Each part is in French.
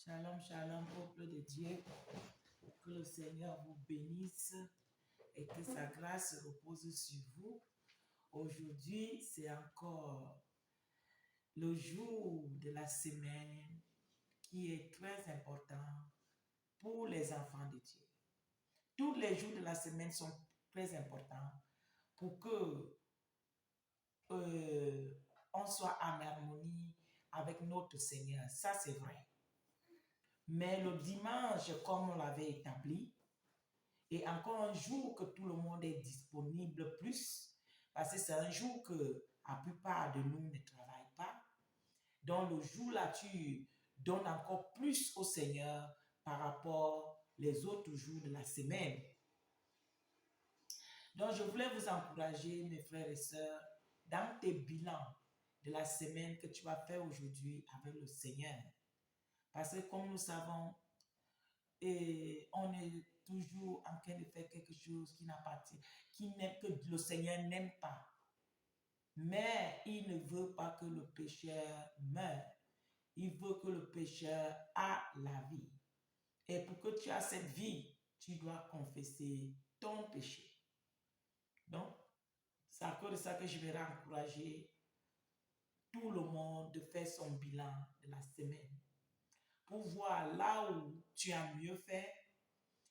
Shalom, shalom, peuple de Dieu. Que le Seigneur vous bénisse et que sa grâce repose sur vous. Aujourd'hui, c'est encore le jour de la semaine qui est très important pour les enfants de Dieu. Tous les jours de la semaine sont très importants pour que on soit en harmonie avec notre Seigneur. Ça, c'est vrai. Mais le dimanche, comme on l'avait établi, et encore un jour que tout le monde est disponible plus, parce que c'est un jour que la plupart de nous ne travaillent pas. Donc le jour-là, tu donnes encore plus au Seigneur par rapport les autres jours de la semaine. Donc je voulais vous encourager, mes frères et sœurs, dans tes bilans de la semaine que tu vas faire aujourd'hui avec le Seigneur. Parce que comme nous savons, on est toujours en train de faire quelque chose que le Seigneur n'aime pas. Mais il ne veut pas que le pécheur meure. Il veut que le pécheur a la vie. Et pour que tu aies cette vie, tu dois confesser ton péché. Donc, c'est à cause de ça que je vais encourager tout le monde de faire son bilan de la semaine. Pour voir là où tu as mieux fait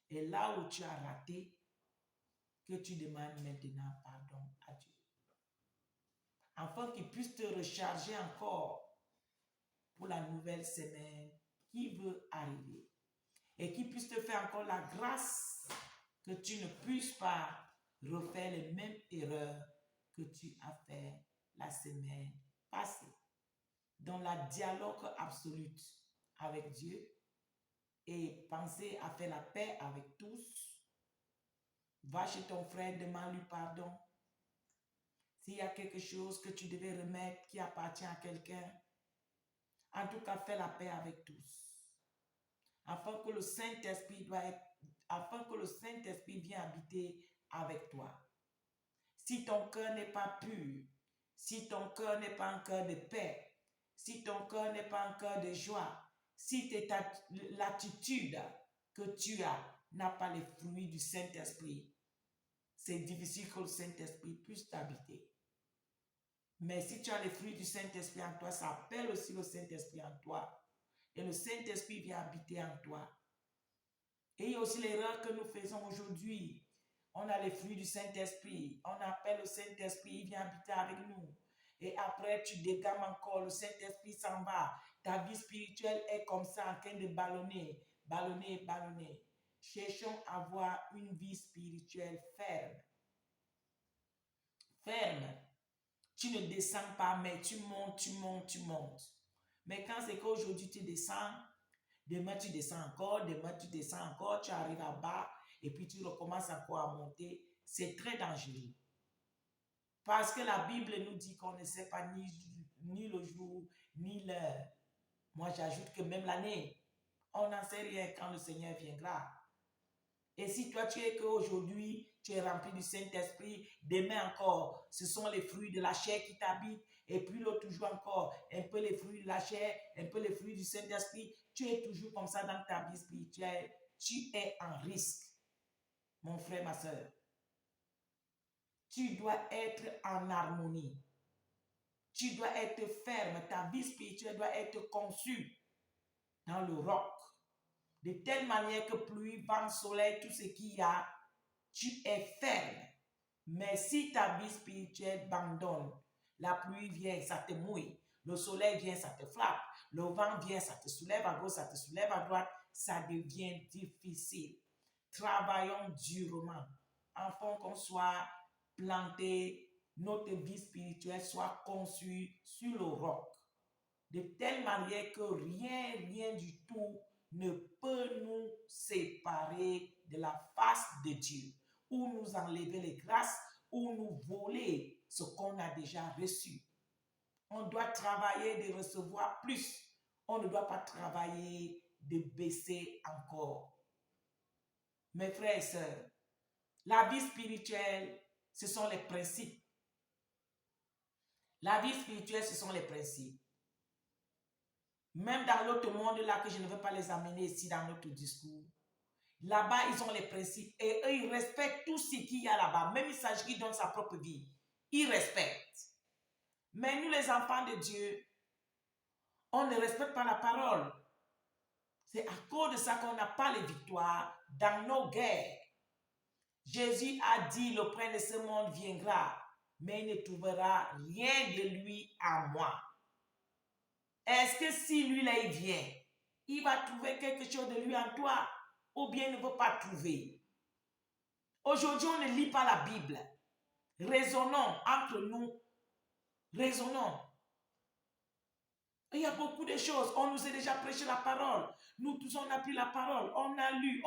et là où tu as raté, que tu demandes maintenant pardon à Dieu. Afin qu'il puisse te recharger encore pour la nouvelle semaine qui veut arriver. Et qu'il puisse te faire encore la grâce que tu ne puisses pas refaire les mêmes erreurs que tu as fait la semaine passée. Dans la dialogue absolue avec Dieu et penser à faire la paix avec tous. Va chez ton frère, demande-lui pardon. S'il y a quelque chose que tu devais remettre qui appartient à quelqu'un, en tout cas, fais la paix avec tous. Afin que le Saint-Esprit vienne habiter avec toi. Si ton cœur n'est pas pur, si ton cœur n'est pas un cœur de paix, si ton cœur n'est pas un cœur de joie, si l'attitude que tu as n'a pas les fruits du Saint-Esprit, c'est difficile que le Saint-Esprit puisse t'habiter. Mais si tu as les fruits du Saint-Esprit en toi, ça appelle aussi le Saint-Esprit en toi. Et le Saint-Esprit vient habiter en toi. Et il y a aussi l'erreur que nous faisons aujourd'hui. On a les fruits du Saint-Esprit. On appelle le Saint-Esprit, il vient habiter avec nous. Et après, tu dégames encore, le Saint-Esprit s'en va. Ta vie spirituelle est comme ça, en train de ballonner, ballonner, ballonner. Cherchons à avoir une vie spirituelle ferme. Ferme. Tu ne descends pas, mais tu montes, tu montes, tu montes. Mais quand c'est qu'aujourd'hui tu descends, demain tu descends encore, demain tu descends encore, tu arrives à bas et puis tu recommences encore à monter, c'est très dangereux. Parce que la Bible nous dit qu'on ne sait pas ni le jour, ni l'heure. Moi j'ajoute que même l'année, on n'en sait rien quand le Seigneur viendra. Et si toi tu es qu'aujourd'hui, tu es rempli du Saint-Esprit, demain encore, ce sont les fruits de la chair qui t'habitent, et puis l'autre jour encore, un peu les fruits de la chair, un peu les fruits du Saint-Esprit, tu es toujours comme ça dans ta vie spirituelle, tu es en risque, mon frère, ma soeur. Tu dois être en harmonie. Tu dois être ferme, ta vie spirituelle doit être conçue dans le roc. De telle manière que pluie, vent, soleil, tout ce qu'il y a, tu es ferme. Mais si ta vie spirituelle abandonne, la pluie vient, ça te mouille. Le soleil vient, ça te frappe. Le vent vient, ça te soulève à gauche, ça te soulève à droite. Ça devient difficile. Travaillons durement afin qu'on soit planté, notre vie spirituelle soit conçue sur le roc. De telle manière que rien du tout ne peut nous séparer de la face de Dieu, ou nous enlever les grâces, ou nous voler ce qu'on a déjà reçu. On doit travailler de recevoir plus. On ne doit pas travailler de baisser encore. Mes frères et sœurs, la vie spirituelle, ce sont les principes. La vie spirituelle, ce sont les principes. Même dans l'autre monde là, que je ne veux pas les amener ici dans notre discours. Là-bas, ils ont les principes et eux, ils respectent tout ce qu'il y a là-bas. Même il s'agit qu'ils donnent sa propre vie. Ils respectent. Mais nous, les enfants de Dieu, on ne respecte pas la parole. C'est à cause de ça qu'on n'a pas les victoires dans nos guerres. Jésus a dit, le prince de ce monde viendra, mais il ne trouvera rien de lui en moi. Est-ce que si lui là, il vient, il va trouver quelque chose de lui en toi ou bien il ne veut pas trouver? Aujourd'hui, on ne lit pas la Bible. Raisonnons entre nous. Raisonnons. Il y a beaucoup de choses. On nous a déjà prêché la parole. Nous tous, on a pris la parole. On a lu,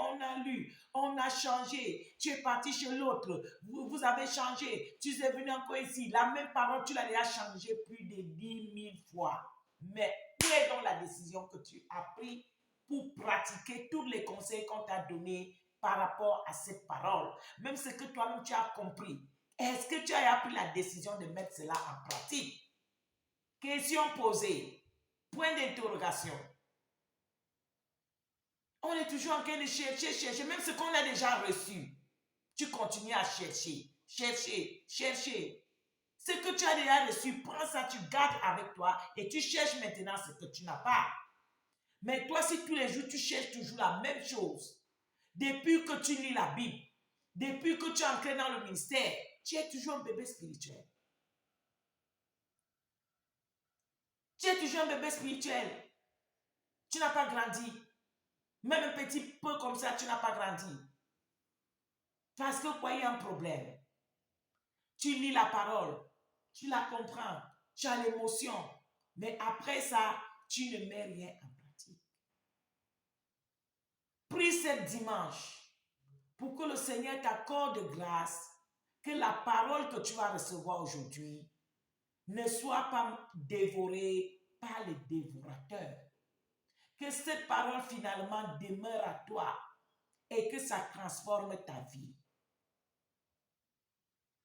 on a changé. Tu es parti chez l'autre. Vous avez changé. Tu es venu encore ici. La même parole, tu l'as déjà changée plus de 10 000 fois. Mais où est donc la décision que tu as prise pour pratiquer tous les conseils qu'on t'a donnés par rapport à cette parole? Même ce que toi-même tu as compris. Est-ce que tu as pris la décision de mettre cela en pratique? Question posée. Point d'interrogation. On est toujours en train de chercher, même ce qu'on a déjà reçu. Tu continues à chercher. Ce que tu as déjà reçu, prends ça, tu gardes avec toi et tu cherches maintenant ce que tu n'as pas. Mais toi, si tous les jours, tu cherches toujours la même chose, depuis que tu lis la Bible, depuis que tu es entré dans le ministère, tu es toujours un bébé spirituel. Tu es toujours un bébé spirituel. Tu n'as pas grandi. Même un petit peu comme ça, tu n'as pas grandi. Parce que quoi, il y a un problème. Tu lis la parole, tu la comprends, tu as l'émotion. Mais après ça, tu ne mets rien en pratique. Prie cette dimanche pour que le Seigneur t'accorde grâce, que la parole que tu vas recevoir aujourd'hui ne soit pas dévorée par les dévorateurs. Que cette parole finalement demeure à toi et que ça transforme ta vie.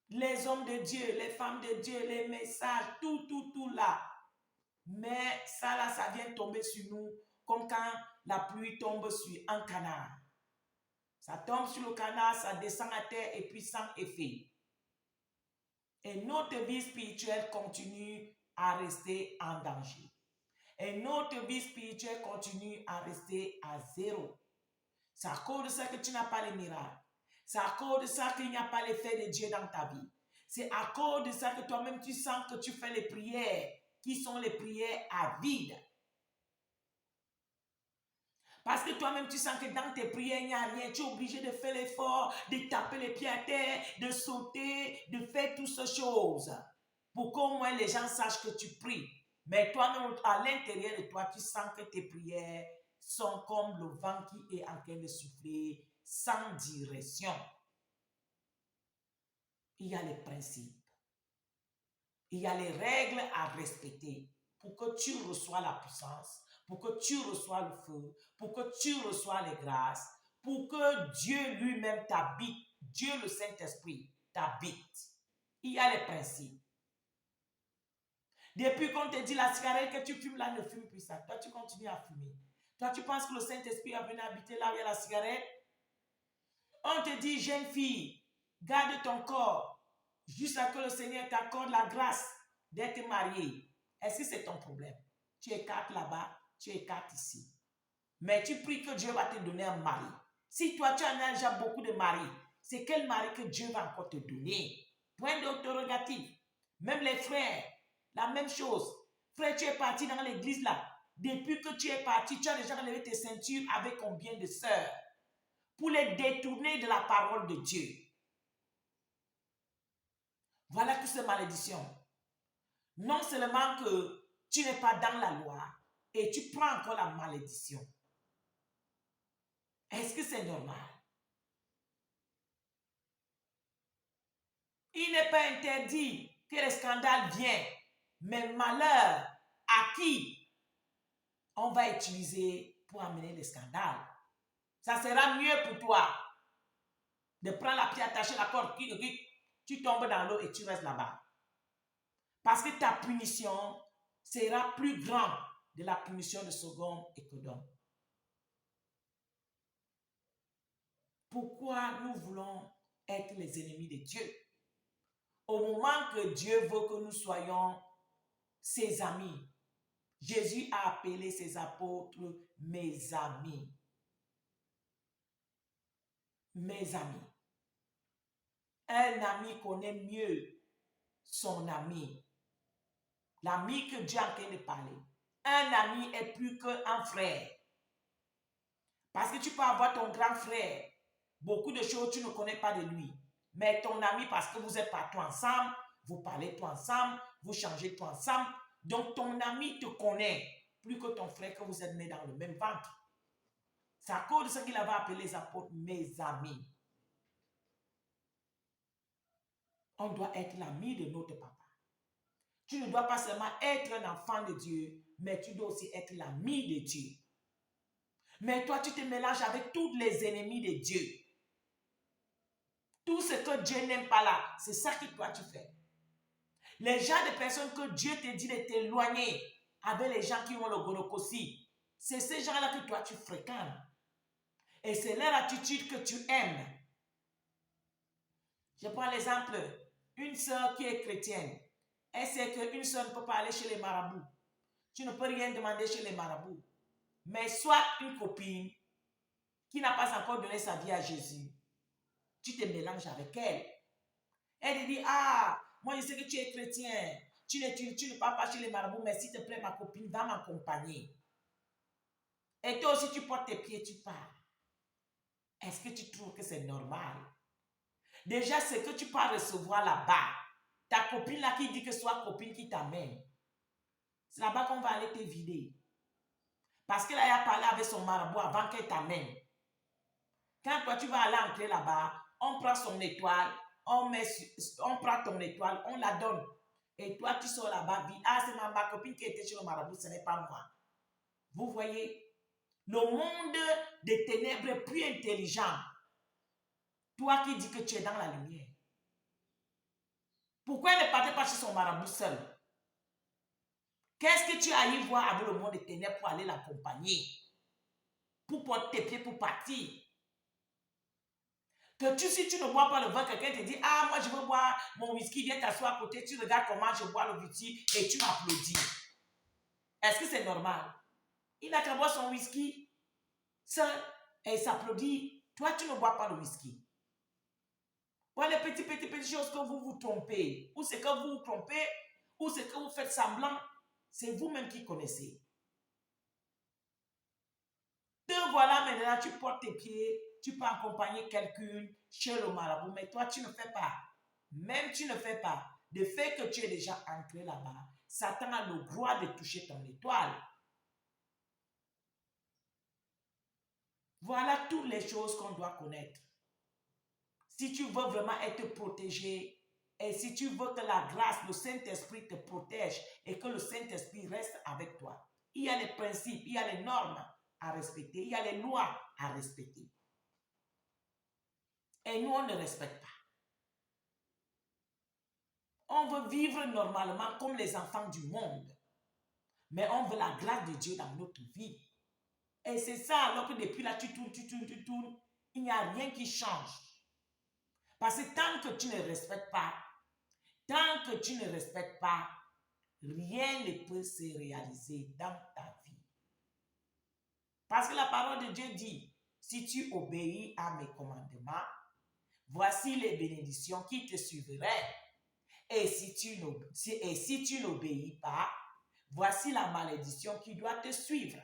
Les hommes de Dieu, les femmes de Dieu, les messages, tout là. Mais ça là, ça vient tomber sur nous comme quand la pluie tombe sur un canard. Ça tombe sur le canard, ça descend à terre et puis sans effet. Et notre vie spirituelle continue à rester en danger. Et notre vie spirituelle continue à rester à zéro. C'est à cause de ça que tu n'as pas les miracles. C'est à cause de ça qu'il n'y a pas l'effet de Dieu dans ta vie. C'est à cause de ça que toi-même tu sens que tu fais les prières qui sont les prières à vide. Parce que toi-même tu sens que dans tes prières il n'y a rien. Tu es obligé de faire l'effort, de taper les pieds à terre, de sauter, de faire toutes ces choses. Pour qu'au moins les gens sachent que tu pries. Mais toi-même à l'intérieur de toi, tu sens que tes prières sont comme le vent qui est en train de souffler sans direction. Il y a les principes. Il y a les règles à respecter pour que tu reçois la puissance, pour que tu reçois le feu, pour que tu reçois les grâces, pour que Dieu lui-même t'habite, Dieu le Saint-Esprit t'habite. Il y a les principes. Depuis qu'on te dit la cigarette que tu fumes là, ne fume plus ça. Toi, tu continues à fumer. Toi, tu penses que le Saint-Esprit a venu habiter là où il y a la cigarette? On te dit, jeune fille, garde ton corps jusqu'à ce que le Seigneur t'accorde la grâce d'être mariée. Est-ce que c'est ton problème? Tu écartes là-bas, tu écartes ici. Mais tu pries que Dieu va te donner un mari. Si toi, tu en as déjà beaucoup de maris, c'est quel mari que Dieu va encore te donner? Point d'interrogatif. Même les frères, la même chose. Frère, tu es parti dans l'église là. Depuis que tu es parti, tu as déjà enlevé tes ceintures avec combien de sœurs pour les détourner de la parole de Dieu. Voilà toutes ces malédictions. Non seulement que tu n'es pas dans la loi et tu prends encore la malédiction. Est-ce que c'est normal? Il n'est pas interdit que le scandale vienne, mais malheur à qui on va utiliser pour amener le scandale. Ça sera mieux pour toi de prendre la pierre, attacher la corde, tu tombes dans l'eau et tu restes là-bas. Parce que ta punition sera plus grande de la punition de Sodome et Édom. Pourquoi nous voulons être les ennemis de Dieu? Au moment que Dieu veut que nous soyons ses amis, Jésus a appelé ses apôtres mes amis. Mes amis. Un ami connaît mieux son ami. L'ami que Dieu a en train de parler. Un ami est plus qu'un frère. Parce que tu peux avoir ton grand frère. Beaucoup de choses, tu ne connais pas de lui. Mais ton ami, parce que vous êtes partout ensemble, vous parlez tout ensemble, vous changez tout ensemble. Donc, ton ami te connaît plus que ton frère que vous êtes nés dans le même ventre. C'est à cause de ce qu'il avait appelé les apôtres mes amis. On doit être l'ami de notre papa. Tu ne dois pas seulement être un enfant de Dieu, mais tu dois aussi être l'ami de Dieu. Mais toi, tu te mélanges avec tous les ennemis de Dieu. Tout ce que Dieu n'aime pas là, c'est ça que toi tu fais. Les gens de personnes que Dieu te dit de t'éloigner avec les gens qui ont le gonokosi, c'est ces gens-là que toi tu fréquentes. Et c'est leur attitude que tu aimes. Je prends l'exemple, une sœur qui est chrétienne, elle sait qu'une sœur ne peut pas aller chez les marabouts. Tu ne peux rien demander chez les marabouts. Mais soit une copine qui n'a pas encore donné sa vie à Jésus, tu te mélanges avec elle. Elle te dit, ah, moi je sais que tu es chrétien, tu ne pars pas chez les marabouts, mais s'il te plaît, ma copine, va m'accompagner. Et toi aussi, tu portes tes pieds, tu pars. Est-ce que tu trouves que c'est normal? Déjà, ce que tu peux recevoir là-bas, ta copine là qui dit que soit copine qui t'amène, c'est là-bas qu'on va aller te vider. Parce qu'elle a parlé avec son marabout avant qu'elle t'amène. Quand toi, tu vas aller entrer là-bas, on prend son étoile, on prend ton étoile, on la donne. Et toi, tu sors là-bas, vite. Ah, c'est ma copine qui était chez le marabout, ce n'est pas moi. Vous voyez, le monde des ténèbres est plus intelligent. Toi qui dis que tu es dans la lumière. Pourquoi elle ne partait pas chez son marabout seul? Qu'est-ce que tu as eu voir avec le monde des ténèbres pour aller l'accompagner? Pour porter tes pieds, pour partir? Que si tu ne bois pas le vin, quelqu'un te dit, ah, moi je veux boire mon whisky, viens t'asseoir à côté, tu regardes comment je bois le whisky et tu m'applaudis. Est-ce que c'est normal? Il n'a qu'à boire son whisky seul et s'applaudit. Toi, tu ne bois pas le whisky. Pour les petites choses que vous vous trompez, ou c'est que vous vous trompez, ou c'est que vous faites semblant, c'est vous-même qui connaissez. Te voilà maintenant, tu portes tes pieds, tu peux accompagner quelqu'un chez le marabout, mais toi, tu ne fais pas. Même tu ne fais pas. Le fait que tu es déjà entré là-bas, Satan a le droit de toucher ton étoile. Voilà toutes les choses qu'on doit connaître. Si tu veux vraiment être protégé, et si tu veux que la grâce, le Saint-Esprit te protège et que le Saint-Esprit reste avec toi, il y a les principes, il y a les normes à respecter, il y a les lois à respecter. Et nous, on ne respecte pas. On veut vivre normalement comme les enfants du monde. Mais on veut la grâce de Dieu dans notre vie. Et c'est ça, alors que depuis là, tu tournes, il n'y a rien qui change. Parce que tant que tu ne respectes pas, rien ne peut se réaliser dans ta vie. Parce que la parole de Dieu dit, si tu obéis à mes commandements, voici les bénédictions qui te suivraient. Et si tu n'obéis pas, voici la malédiction qui doit te suivre.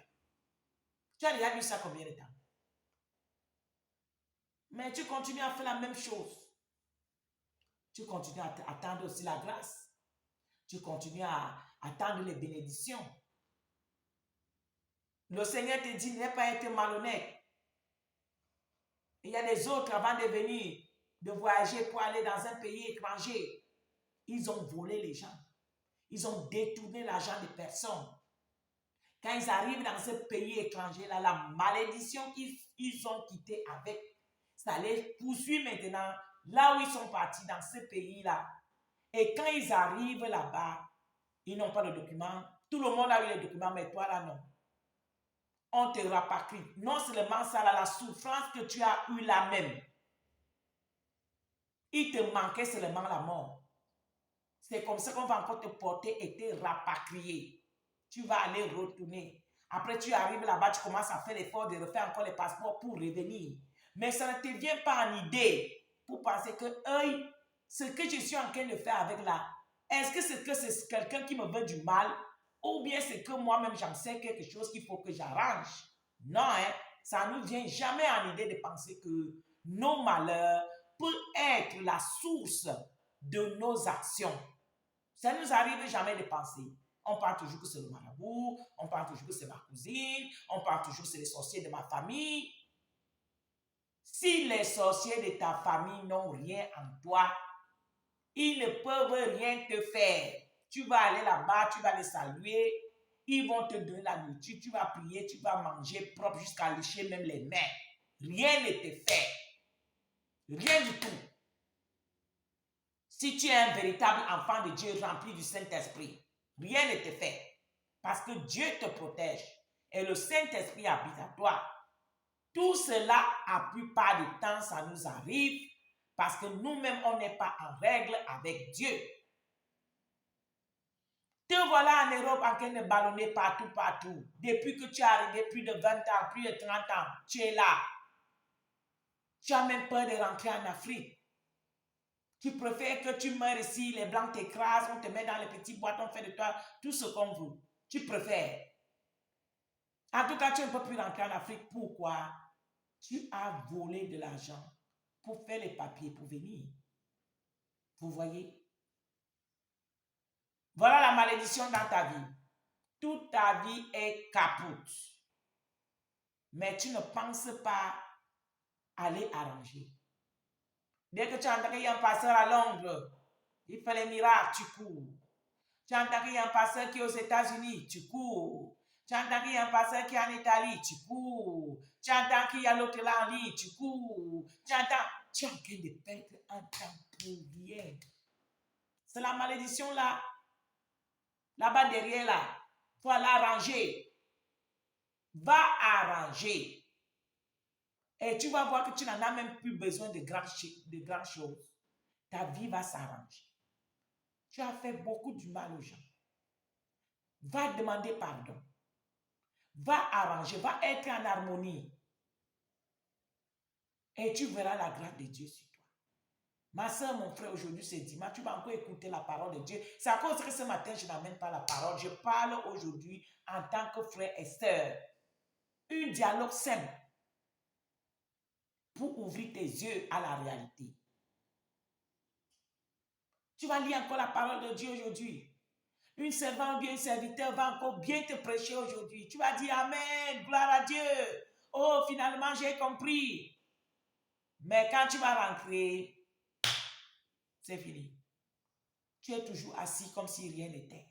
Tu as déjà vu ça combien de temps? Mais tu continues à faire la même chose. Tu continues à attendre aussi la grâce. Tu continues à attendre les bénédictions. Le Seigneur te dit, n'aie pas été malhonnête. Il y a des autres avant de venir, de voyager pour aller dans un pays étranger. Ils ont volé les gens. Ils ont détourné l'argent des personnes. Quand ils arrivent dans ce pays étranger-là, la malédiction qu'ils ont quitté avec, ça les poursuit maintenant là où ils sont partis dans ce pays-là. Et quand ils arrivent là-bas, ils n'ont pas le document Tout le monde a eu les documents, mais toi là, non. On te rapatrie. Non seulement ça, là, la souffrance que tu as eue là même. Il te manquait seulement la mort. C'est comme ça qu'on va encore te porter et te rapatrier. Tu vas aller retourner. Après, tu arrives là-bas, tu commences à faire l'effort de refaire encore les passeports pour revenir. Mais ça ne te vient pas en idée pour penser que, ce que je suis en train de faire avec là, est-ce que c'est quelqu'un qui me veut du mal ou bien c'est que moi-même j'en sais quelque chose qu'il faut que j'arrange? Non, hein, ça ne nous vient jamais en idée de penser que nos malheurs peuvent être la source de nos actions. Ça ne nous arrive jamais de penser. On parle toujours que c'est le marabout, on parle toujours que c'est ma cousine, on parle toujours que c'est les sorciers de ma famille. Si les sorciers de ta famille n'ont rien en toi, ils ne peuvent rien te faire. Tu vas aller là-bas, tu vas les saluer, ils vont te donner la nourriture, tu vas prier, tu vas manger propre jusqu'à lécher même les mains. Rien ne te fait. Rien du tout. Si tu es un véritable enfant de Dieu rempli du Saint-Esprit, rien ne te fait. Parce que Dieu te protège et le Saint-Esprit habite à toi. Tout cela, à la plupart du temps, ça nous arrive parce que nous-mêmes, on n'est pas en règle avec Dieu. Te voilà en Europe en train de ballonner partout, partout. Depuis que tu es arrivé, plus de 20 ans, plus de 30 ans, tu es là. Tu as même peur de rentrer en Afrique. Tu préfères que tu meurs ici, les blancs t'écrasent, on te met dans les petits boîtes, on fait de toi tout ce qu'on veut. Tu préfères. En tout cas, tu ne peux plus rentrer en Afrique. Pourquoi? Tu as volé de l'argent pour faire les papiers, pour venir. Vous voyez? Voilà la malédiction dans ta vie. Toute ta vie est capote. Mais tu ne penses pas aller arranger. Dès que tu entends qu'il y a un pasteur à Londres, il fait les miracles, tu cours. Tu entends qu'il y a un pasteur qui est aux États-Unis, tu cours. Tu entends qu'il y a un pasteur qui est en Italie, tu cours. Tu entends qu'il y a l'autre là en ligne, tu cours. Tu entends, tu es en train de perdre un temps pour rien. C'est la malédiction là. Là-bas derrière là. Il faut aller arranger. Va arranger. Et tu vas voir que tu n'en as même plus besoin de grandes choses. Ta vie va s'arranger. Tu as fait beaucoup du mal aux gens. Va demander pardon. Va arranger, va être en harmonie. Et tu verras la grâce de Dieu sur toi. Ma soeur, mon frère, aujourd'hui c'est dimanche, tu vas encore écouter la parole de Dieu. C'est à cause que ce matin, je n'amène pas la parole. Je parle aujourd'hui en tant que frère et sœur. Un dialogue simple pour ouvrir tes yeux à la réalité. Tu vas lire encore la parole de Dieu aujourd'hui. Une servante ou bien un serviteur va encore bien te prêcher aujourd'hui. Tu vas dire Amen, gloire à Dieu. Oh, finalement, j'ai compris. Mais quand tu vas rentrer, c'est fini. Tu es toujours assis comme si rien n'était.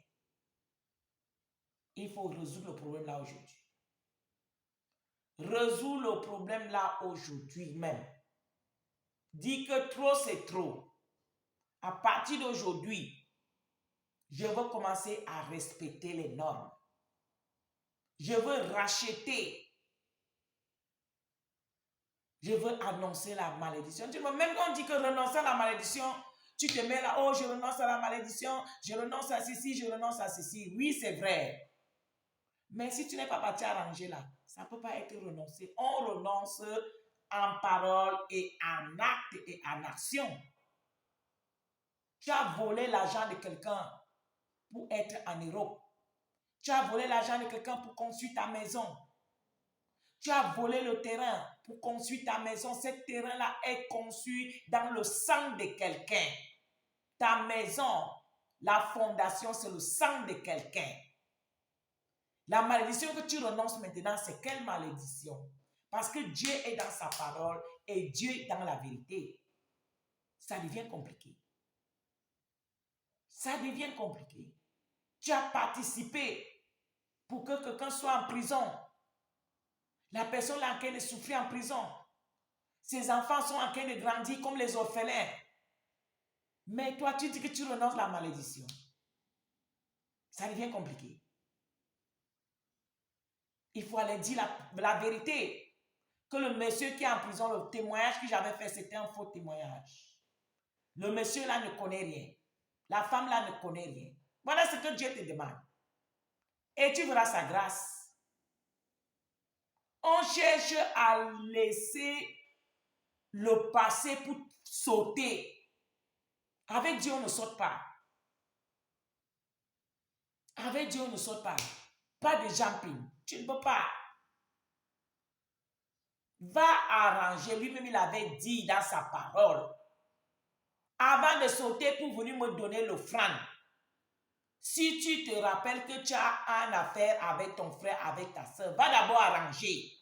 Il faut résoudre le problème là aujourd'hui. Résous le problème là aujourd'hui même. Dis que trop c'est trop. À partir d'aujourd'hui, je veux commencer à respecter les normes. Je veux racheter. Je veux annoncer la malédiction. Même quand on dit que renoncer à la malédiction, tu te mets là, oh, je renonce à la malédiction, je renonce à ceci, je renonce à ceci. Oui, c'est vrai. Mais si tu n'es pas parti arranger là, ça ne peut pas être renoncé. On renonce en parole et en acte et en action. Tu as volé l'argent de quelqu'un pour être en Europe. Tu as volé l'argent de quelqu'un pour construire ta maison. Tu as volé le terrain pour construire ta maison. Ce terrain-là est conçu dans le sang de quelqu'un. Ta maison, la fondation, c'est le sang de quelqu'un. La malédiction que tu renonces maintenant, c'est quelle malédiction? Parce que Dieu est dans sa parole et Dieu est dans la vérité. Ça devient compliqué. Ça devient compliqué. Tu as participé pour que quelqu'un soit en prison. La personne là en train de souffrir en prison. Ses enfants sont en train de grandir comme les orphelins. Mais toi, tu dis que tu renonces à la malédiction. Ça devient compliqué. Il faut aller dire la vérité. Que le monsieur qui est en prison, le témoignage que j'avais fait, c'était un faux témoignage. Le monsieur là ne connaît rien. La femme là ne connaît rien. Voilà ce que Dieu te demande. Et tu verras sa grâce. On cherche à laisser le passé pour sauter. Avec Dieu, on ne saute pas. Avec Dieu, on ne saute pas. Pas de jumping. Tu ne peux pas. Va arranger. Lui-même, il avait dit dans sa parole. Avant de sauter pour venir me donner l'offrande. Si tu te rappelles que tu as une affaire avec ton frère, avec ta soeur, va d'abord arranger.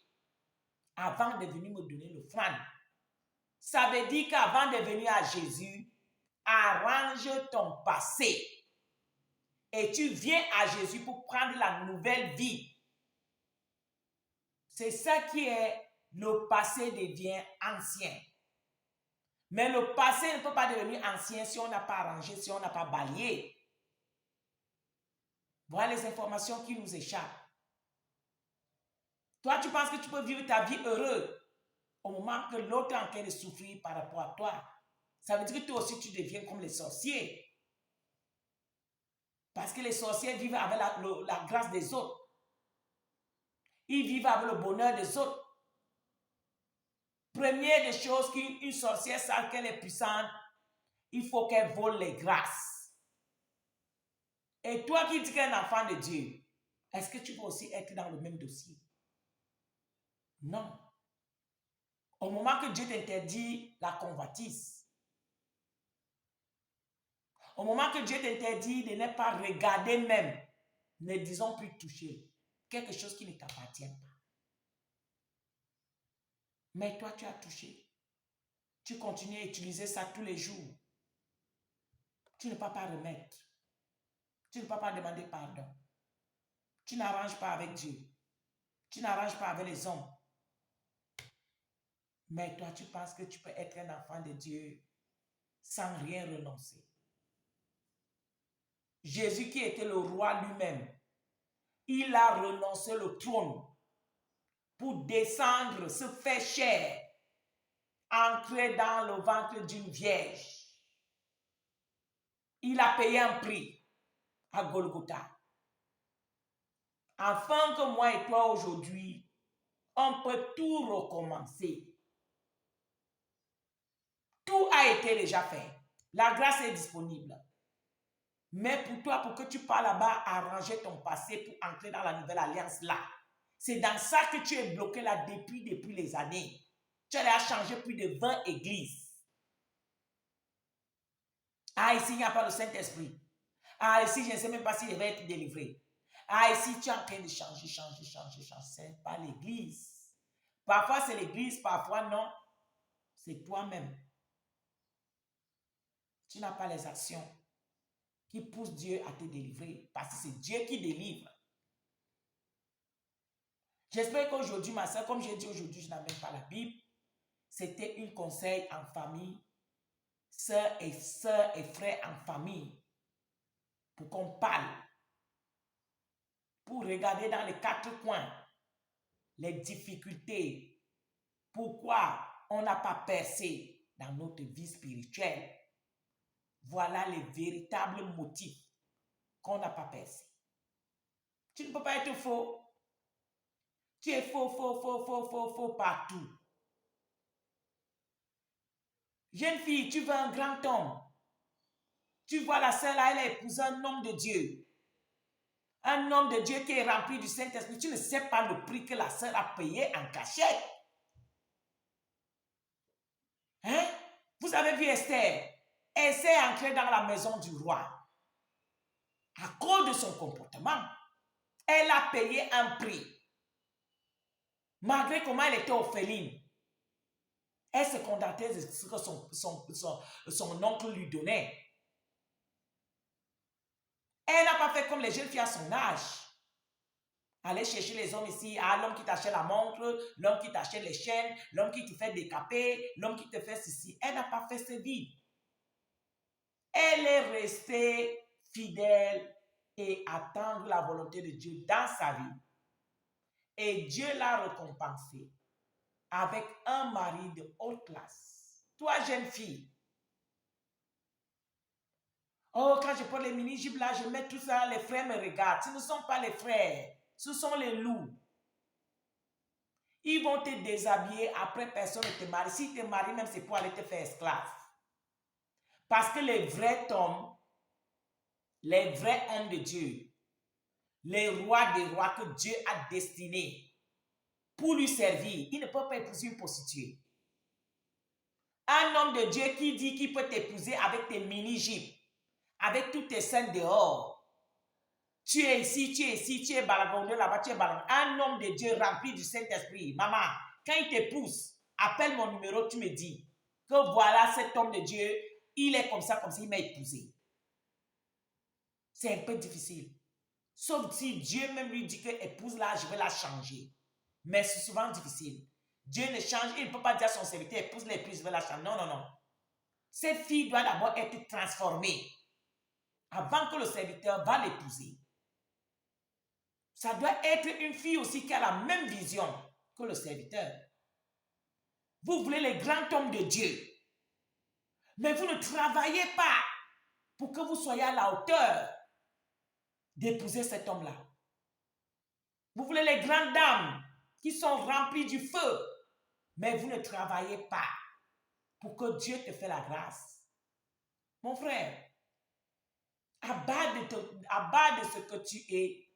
Avant de venir me donner l'offrande. Ça veut dire qu'avant de venir à Jésus, arrange ton passé. Et tu viens à Jésus pour prendre la nouvelle vie. C'est ça qui est, le passé devient ancien. Mais le passé ne peut pas devenir ancien si on n'a pas arrangé, si on n'a pas balayé. Voilà les informations qui nous échappent. Toi, tu penses que tu peux vivre ta vie heureuse au moment que l'autre est en train de souffrir par rapport à toi. Ça veut dire que toi aussi, tu deviens comme les sorciers. Parce que les sorciers vivent avec la grâce des autres. Ils vivent avec le bonheur des autres. Première des choses qu'une sorcière sait qu'elle est puissante, il faut qu'elle vole les grâces. Et toi qui dis qu'un enfant de Dieu, est-ce que tu peux aussi être dans le même dossier? Non. Au moment que Dieu t'interdit la convoitise, au moment que Dieu t'interdit de ne pas regarder même, ne disons plus toucher, quelque chose qui ne t'appartient pas. Mais toi, tu as touché. Tu continues à utiliser ça tous les jours. Tu ne peux pas remettre. Tu ne peux pas demander pardon. Tu n'arranges pas avec Dieu. Tu n'arranges pas avec les hommes. Mais toi, tu penses que tu peux être un enfant de Dieu sans rien renoncer. Jésus qui était le roi lui-même, il a renoncé le trône pour descendre, se faire chair, entrer dans le ventre d'une vierge. Il a payé un prix à Golgotha. Afin que moi et toi aujourd'hui, on peut tout recommencer. Tout a été déjà fait. La grâce est disponible. Mais pour toi, pour que tu parles là-bas, arranger ton passé pour entrer dans la nouvelle alliance là. C'est dans ça que tu es bloqué là depuis les années. Tu as changé plus de 20 églises. Ah, ici, il n'y a pas le Saint-Esprit. Ah, ici, je ne sais même pas s'il va être délivré. Ah, ici, tu es en train de changer. Ce n'est pas l'église. Parfois, c'est l'église, parfois, non. C'est toi-même. Tu n'as pas les actions qui poussent Dieu à te délivrer. Parce que c'est Dieu qui délivre. J'espère qu'aujourd'hui, ma soeur, comme j'ai dit aujourd'hui, je n'amène pas la Bible. C'était un conseil en famille, sœurs et frères en famille, pour qu'on parle, pour regarder dans les quatre coins les difficultés, pourquoi on n'a pas percé dans notre vie spirituelle. Voilà les véritables motifs qu'on n'a pas percé. Tu ne peux pas être faux. Tu es faux partout. Jeune fille, tu veux un grand homme. Tu vois la sœur là, elle a épousé un homme de Dieu. Un homme de Dieu qui est rempli du Saint-Esprit. Tu ne sais pas le prix que la sœur a payé en cachette. Hein? Vous avez vu Esther? Esther est entrée dans la maison du roi. À cause de son comportement, elle a payé un prix. Malgré comment elle était orpheline, elle se contentait de ce que son oncle lui donnait. Elle n'a pas fait comme les jeunes filles à son âge. Aller chercher les hommes ici, l'homme qui t'achète la montre, l'homme qui t'achète les chaînes, l'homme qui te fait décaper, l'homme qui te fait ceci. Elle n'a pas fait ce vide. Elle est restée fidèle et attendre la volonté de Dieu dans sa vie. Et Dieu l'a récompensé avec un mari de haute classe. Toi, jeune fille, oh, quand je porte les mini-jupes là, je mets tout ça, les frères me regardent. Ce ne sont pas les frères, ce sont les loups. Ils vont te déshabiller, après personne ne te marie. Si tu te maries, même c'est pour aller te faire esclave. Parce que les vrais hommes, les vrais hommes de Dieu, les rois des rois que Dieu a destinés pour lui servir, ils ne peuvent pas épouser une prostituée. Un homme de Dieu qui dit qu'il peut t'épouser avec tes mini-jupes, avec tous tes seins dehors. Tu es ici, tu es balagondé là-bas, tu es balagondé. Un homme de Dieu rempli du Saint-Esprit. Maman, quand il t'épouse, appelle mon numéro, tu me dis que voilà cet homme de Dieu, il est comme ça, il m'a épousé. C'est un peu difficile. Sauf si Dieu même lui dit que épouse là, je vais la changer. Mais c'est souvent difficile. Dieu ne change, il ne peut pas dire à son serviteur, épouse-la, je vais la changer. Non, non, non. Cette fille doit d'abord être transformée avant que le serviteur va l'épouser. Ça doit être une fille aussi qui a la même vision que le serviteur. Vous voulez les grands hommes de Dieu, mais vous ne travaillez pas pour que vous soyez à la hauteur d'épouser cet homme-là. Vous voulez les grandes dames qui sont remplies du feu, mais vous ne travaillez pas pour que Dieu te fait la grâce. Mon frère, à bas de ce que tu es,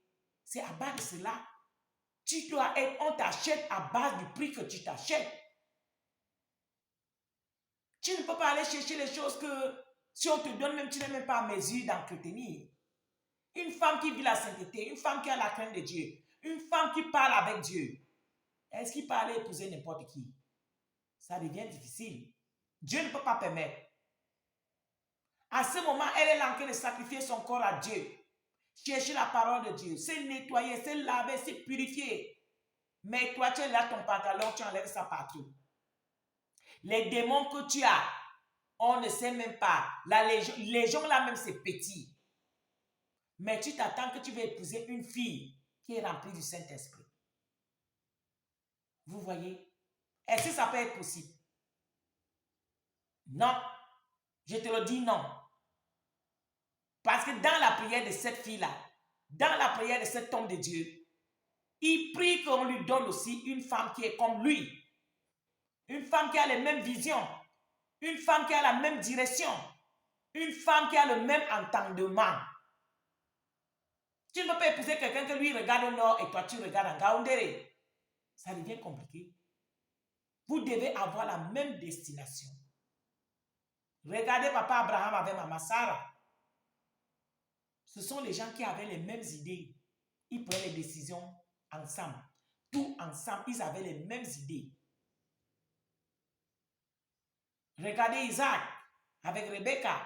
c'est à bas de cela. Tu dois être, on t'achète à base du prix que tu t'achètes. Tu ne peux pas aller chercher les choses que si on te donne même, tu n'es même pas à mesure d'entretenir. Une femme qui vit la sainteté, une femme qui a la crainte de Dieu, une femme qui parle avec Dieu, est-ce qu'il peut aller épouser n'importe qui? Ça devient difficile. Dieu ne peut pas permettre. À ce moment, elle est là en train de sacrifier son corps à Dieu. Chercher la parole de Dieu, se nettoyer, se laver, se purifier. Mais toi, tu es là, ton pantalon, tu enlèves ça partout. Les démons que tu as, on ne sait même pas. Les gens là même, c'est petit. Mais tu t'attends que tu vas épouser une fille qui est remplie du Saint-Esprit. Vous voyez? Est-ce que ça peut être possible? Non. Je te le dis non. Parce que dans la prière de cette fille-là, dans la prière de cet homme de Dieu, il prie qu'on lui donne aussi une femme qui est comme lui. Une femme qui a les mêmes visions. Une femme qui a la même direction. Une femme qui a le même entendement. Tu ne peux pas épouser quelqu'un que lui regarde au nord et toi tu regardes en Gaoundéré. Ça devient compliqué. Vous devez avoir la même destination. Regardez papa Abraham avec maman Sarah. Ce sont les gens qui avaient les mêmes idées. Ils prenaient les décisions ensemble. Tout ensemble, ils avaient les mêmes idées. Regardez Isaac avec Rebecca.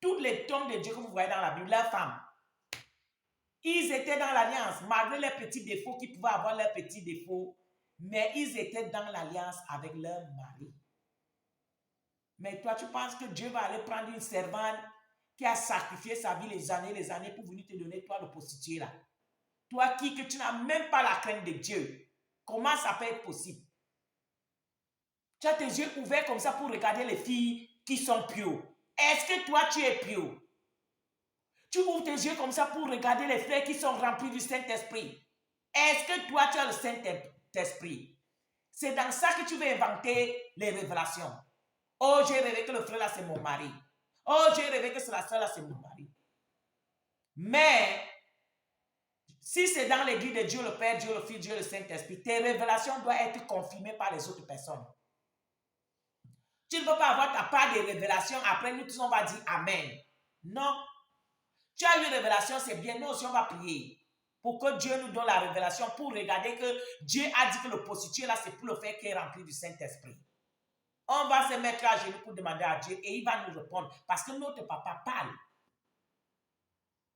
Toutes les tombes de Dieu que vous voyez dans la Bible, leurs femmes. Ils étaient dans l'alliance, malgré les petits défauts qu'ils pouvaient avoir, leurs petits défauts, mais ils étaient dans l'alliance avec leur mari. Mais toi, tu penses que Dieu va aller prendre une servante qui a sacrifié sa vie les années pour venir te donner, toi, le prostitué là. Toi que tu n'as même pas la crainte de Dieu. Comment ça peut être possible? Tu as tes yeux ouverts comme ça pour regarder les filles qui sont pieux. Est-ce que toi, tu es pieux? Tu ouvres tes yeux comme ça pour regarder les frères qui sont remplis du Saint-Esprit. Est-ce que toi, tu as le Saint-Esprit? C'est dans ça que tu veux inventer les révélations. Oh, j'ai rêvé que le frère là, c'est mon mari. Oh, j'ai rêvé que la soeur là, c'est mon mari. Mais, si c'est dans l'église de Dieu le Père, Dieu le Fils, Dieu le Saint-Esprit, tes révélations doivent être confirmées par les autres personnes. Tu ne peux pas avoir ta part de révélations, après nous tous on va dire Amen. Non. Tu as eu une révélation, c'est bien, nous aussi on va prier. Pour que Dieu nous donne la révélation, pour regarder que Dieu a dit que le prostitué là, c'est pour le faire qui est rempli du Saint-Esprit. On va se mettre à genoux pour demander à Dieu et il va nous répondre. Parce que notre papa parle.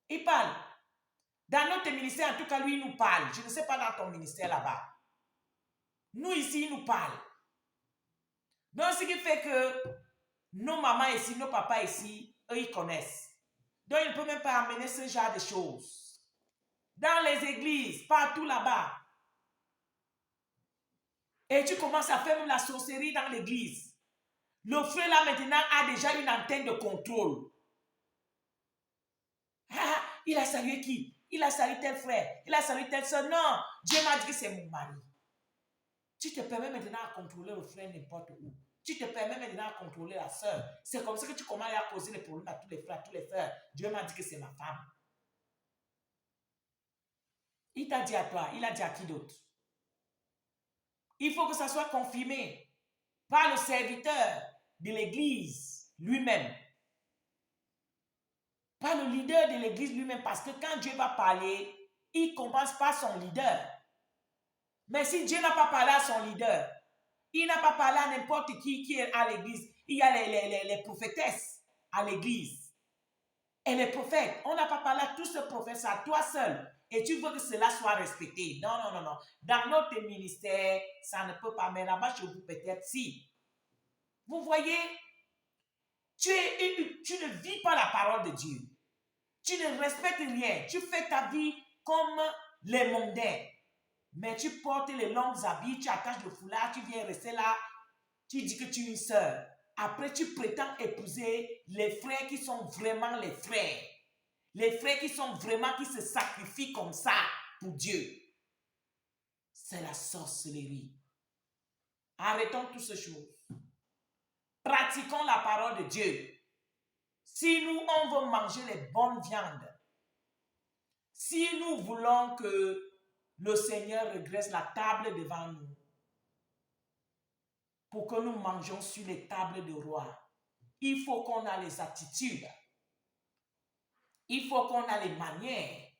Il parle. Dans notre ministère, en tout cas, lui, il nous parle. Je ne sais pas dans ton ministère là-bas. Nous, ici, il nous parle. Donc, ce qui fait que nos mamans ici, nos papas ici, eux, ils connaissent. Donc, ils ne peuvent même pas amener ce genre de choses. Dans les églises, partout là-bas, Et tu commences à faire même la sorcellerie dans l'église. Le frère là maintenant a déjà une antenne de contrôle. Ah, il a salué qui? Il a salué tel frère. Il a salué telle soeur. Non, Dieu m'a dit que c'est mon mari. Tu te permets maintenant à contrôler le frère n'importe où. Tu te permets maintenant à contrôler la soeur. C'est comme ça que tu commences à causer des problèmes à tous les frères, à tous les frères. Dieu m'a dit que c'est ma femme. Il t'a dit à toi, il a dit à qui d'autre? Il faut que ça soit confirmé par le serviteur de l'église lui-même. Par le leader de l'église lui-même. Parce que quand Dieu va parler, il commence par son leader. Mais si Dieu n'a pas parlé à son leader, il n'a pas parlé à n'importe qui est à l'église. Il y a les prophétesses à l'église. Et les prophètes, on n'a pas parlé à tous ces prophètes, à toi seul. Et tu veux que cela soit respecté. Non, non, non, non. Dans notre ministère, ça ne peut pas. Mais là-bas, chez vous, peut-être si. Vous voyez, tu ne vis pas la parole de Dieu. Tu ne respectes rien. Tu fais ta vie comme les mondains. Mais tu portes les longs habits, tu attaches le foulard, tu viens rester là. Tu dis que tu es une sœur. Après, tu prétends épouser les frères qui sont vraiment les frères. Les frères qui sont vraiment, qui se sacrifient comme ça pour Dieu. C'est la sorcellerie. Arrêtons toutes ces choses. Pratiquons la parole de Dieu. Si nous, on veut manger les bonnes viandes, si nous voulons que le Seigneur regresse la table devant nous, pour que nous mangions sur les tables de roi, il faut qu'on ait les attitudes. Il faut qu'on ait les manières.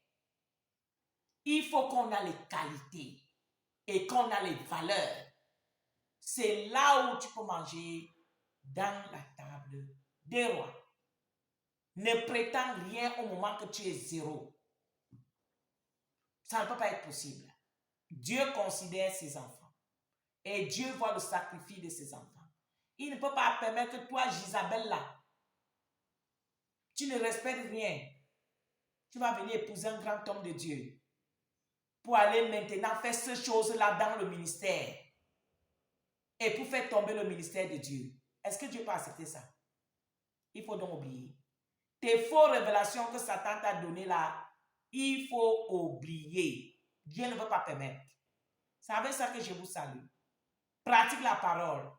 Il faut qu'on ait les qualités. Et qu'on ait les valeurs. C'est là où tu peux manger dans la table des rois. Ne prétends rien au moment que tu es zéro. Ça ne peut pas être possible. Dieu considère ses enfants. Et Dieu voit le sacrifice de ses enfants. Il ne peut pas permettre que toi, Isabelle, là, tu ne respectes rien. Tu vas venir épouser un grand homme de Dieu pour aller maintenant faire ces choses-là dans le ministère et pour faire tomber le ministère de Dieu. Est-ce que Dieu peut accepter ça? Il faut donc oublier. Tes fausses révélations que Satan t'a données là, il faut oublier. Dieu ne veut pas permettre. C'est avec ça que je vous salue. Pratique la parole.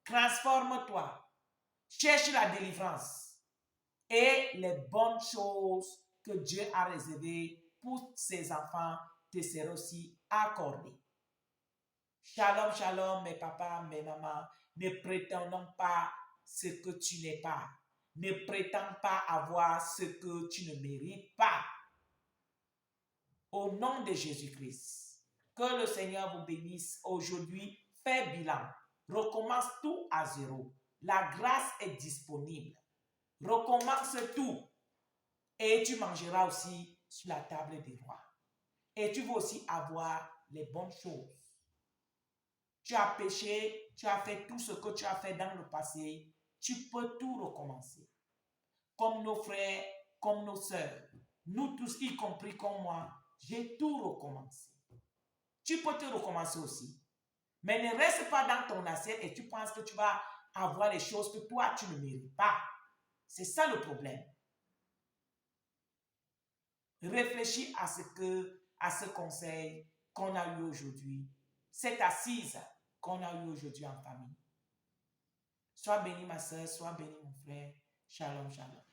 Transforme-toi. Cherche la délivrance. Et les bonnes choses que Dieu a réservées pour ses enfants te seront aussi accordées. Shalom, shalom, mes papas, mes mamans. Ne prétendons pas ce que tu n'es pas. Ne prétends pas avoir ce que tu ne mérites pas. Au nom de Jésus-Christ, que le Seigneur vous bénisse aujourd'hui. Fais bilan. Recommence tout à zéro. La grâce est disponible. Recommence tout. Et tu mangeras aussi sur la table des rois. Et tu vas aussi avoir les bonnes choses. Tu as péché, tu as fait tout ce que tu as fait dans le passé. Tu peux tout recommencer. Comme nos frères, comme nos sœurs. Nous tous, y compris comme moi, j'ai tout recommencé. Tu peux te recommencer aussi. Mais ne reste pas dans ton assiette et tu penses que tu vas avoir les choses que toi, tu ne mérites pas. C'est ça le problème. Réfléchis à ce conseil qu'on a eu aujourd'hui, cette assise qu'on a eu aujourd'hui en famille. Sois béni ma soeur, sois béni mon frère. Shalom, shalom.